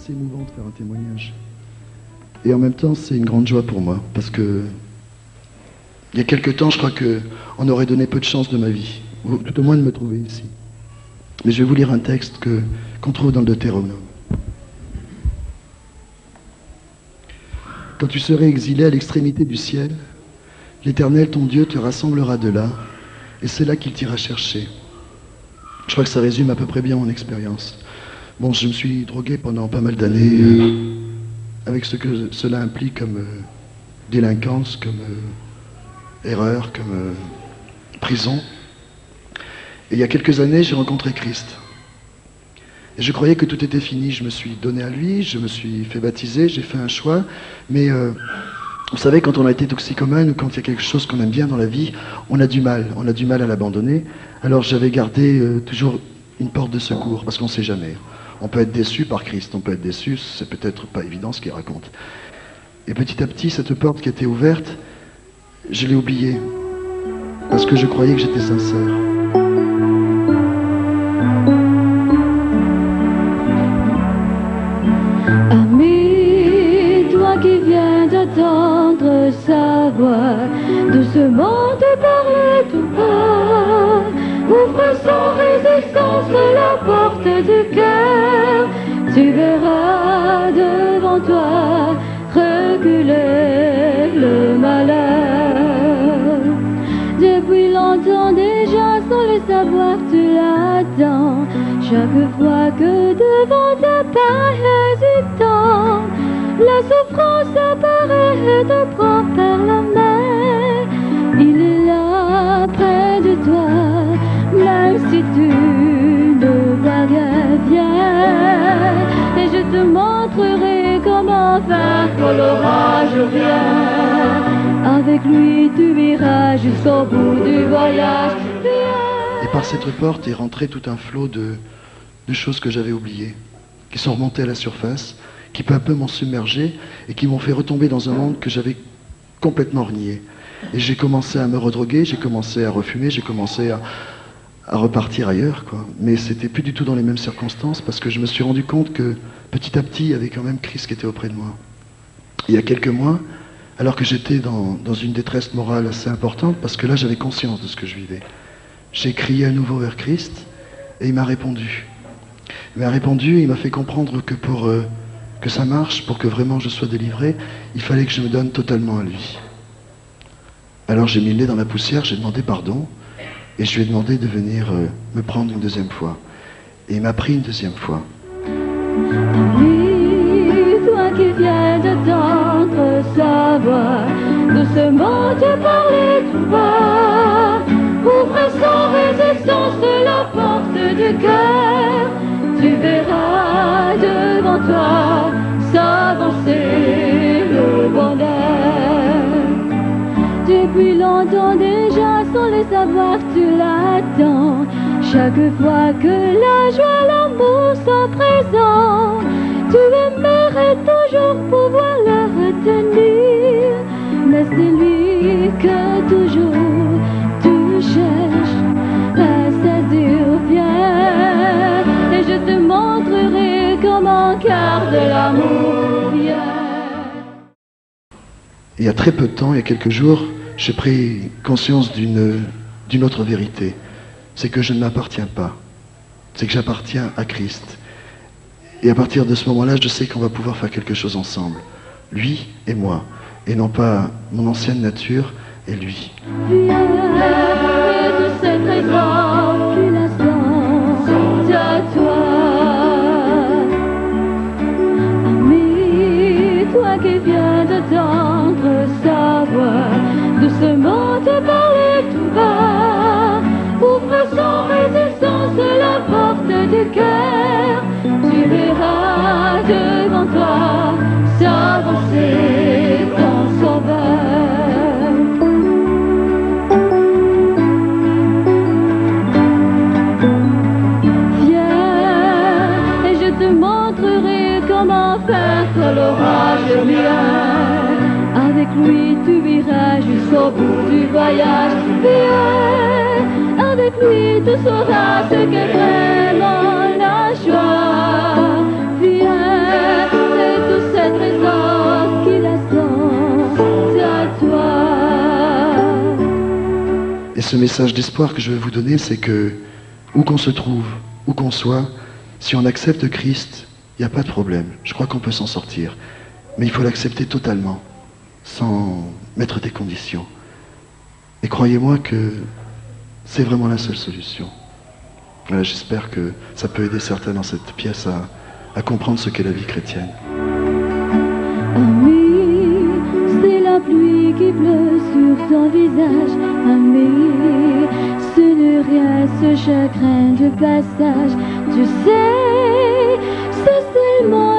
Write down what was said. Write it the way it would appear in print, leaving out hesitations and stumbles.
assez émouvant de faire un témoignage. Et en même temps, c'est une grande joie pour moi, parce que il y a quelque temps, je crois qu'on aurait donné peu de chance de ma vie, ou tout au moins de me trouver ici. Mais je vais vous lire un texte qu'on trouve dans le Deutéronome. Quand tu serais exilé à l'extrémité du ciel, l'Éternel, ton Dieu, te rassemblera de là, et c'est là qu'il t'ira chercher. Je crois que ça résume à peu près bien mon expérience. Bon, je me suis drogué pendant pas mal d'années, avec ce que cela implique comme délinquance, comme erreur, comme prison. Et il y a quelques années, j'ai rencontré Christ. Et je croyais que tout était fini. Je me suis donné à lui, je me suis fait baptiser, j'ai fait un choix. Mais vous savez, quand on a été toxicomane ou quand il y a quelque chose qu'on aime bien dans la vie, on a du mal à l'abandonner. Alors j'avais gardé toujours une porte de secours, parce qu'on ne sait jamais. On peut être déçu par Christ, on peut être déçu, c'est peut-être pas évident ce qu'il raconte. Et petit à petit, cette porte qui était ouverte, je l'ai oubliée, parce que je croyais que j'étais sincère. Ami, toi qui viens d'attendre sa voix, doucement te parler tout bas, ouvre sans résistance la porte du cœur, tu verras devant toi reculer le malheur. Depuis longtemps déjà, sans le savoir, tu l'attends. Chaque fois que devant ta paille hésitant, la souffrance apparaît et te prend par la main. Il est là près de toi, même si tu ne vois rien, viens. Et je te montrerai comment faire quand l'orage vient. Avec lui tu iras jusqu'au bout du voyage. Et par cette porte est rentré tout un flot de choses que j'avais oubliées, qui sont remontées à la surface, qui peu à peu m'ont submergé et qui m'ont fait retomber dans un monde que j'avais complètement renié. Et j'ai commencé à me redroguer, j'ai commencé à refumer, j'ai commencé à repartir ailleurs, quoi. Mais c'était plus du tout dans les mêmes circonstances, parce que je me suis rendu compte que petit à petit, il y avait quand même Christ qui était auprès de moi. Il y a quelques mois, alors que j'étais dans une détresse morale assez importante, parce que là j'avais conscience de ce que je vivais, j'ai crié à nouveau vers Christ et il m'a répondu. Il m'a répondu et il m'a fait comprendre que pour que ça marche, pour que vraiment je sois délivré, il fallait que je me donne totalement à lui. Alors j'ai mis le nez dans la poussière, j'ai demandé pardon et je lui ai demandé de venir me prendre une deuxième fois. Et il m'a pris une deuxième fois. Ami, toi qui viens d'entendre sa voix, doucement te parler tout bas, ouvre sans résistance la porte du cœur, tu verras devant toi s'avancer le bonheur. Depuis longtemps déjà, sans le savoir, tu l'attends. Chaque fois que la joie, l'amour sont présents, tu aimerais toujours pouvoir le retenir. Mais c'est lui que toujours tu cherches à saisir. Viens, et je te montrerai comment garder l'amour. Viens. Et il y a très peu de temps, il y a quelques jours, j'ai pris conscience d'une autre vérité. C'est que je ne m'appartiens pas. C'est que j'appartiens à Christ. Et à partir de ce moment-là, je sais qu'on va pouvoir faire quelque chose ensemble. Lui et moi. Et non pas mon ancienne nature et lui. Viens, et de cette raison qu'il a sont à toi. Ami, toi qui viens d'entendre sa voix, doucement te parler tout bas, ouvre sans résistance la porte du cœur, tu verras devant toi s'avancer ton sauveur. Viens, et je te montrerai comment faire quand l'orage vient. Avec lui tu iras jusqu'au bout du voyage. Viens, avec lui tu sauras ce qu'est vraiment la joie. Viens, ce message d'espoir que je vais vous donner, c'est que, où qu'on se trouve, où qu'on soit, si on accepte Christ, il n'y a pas de problème. Je crois qu'on peut s'en sortir. Mais il faut l'accepter totalement, sans mettre des conditions. Et croyez-moi que c'est vraiment la seule solution. Voilà, j'espère que ça peut aider certains dans cette pièce à comprendre ce qu'est la vie chrétienne. Ami, c'est la pluie qui pleut sur ton visage. Ami, ce n'est rien, ce chagrin de passage. Tu sais, c'est seulement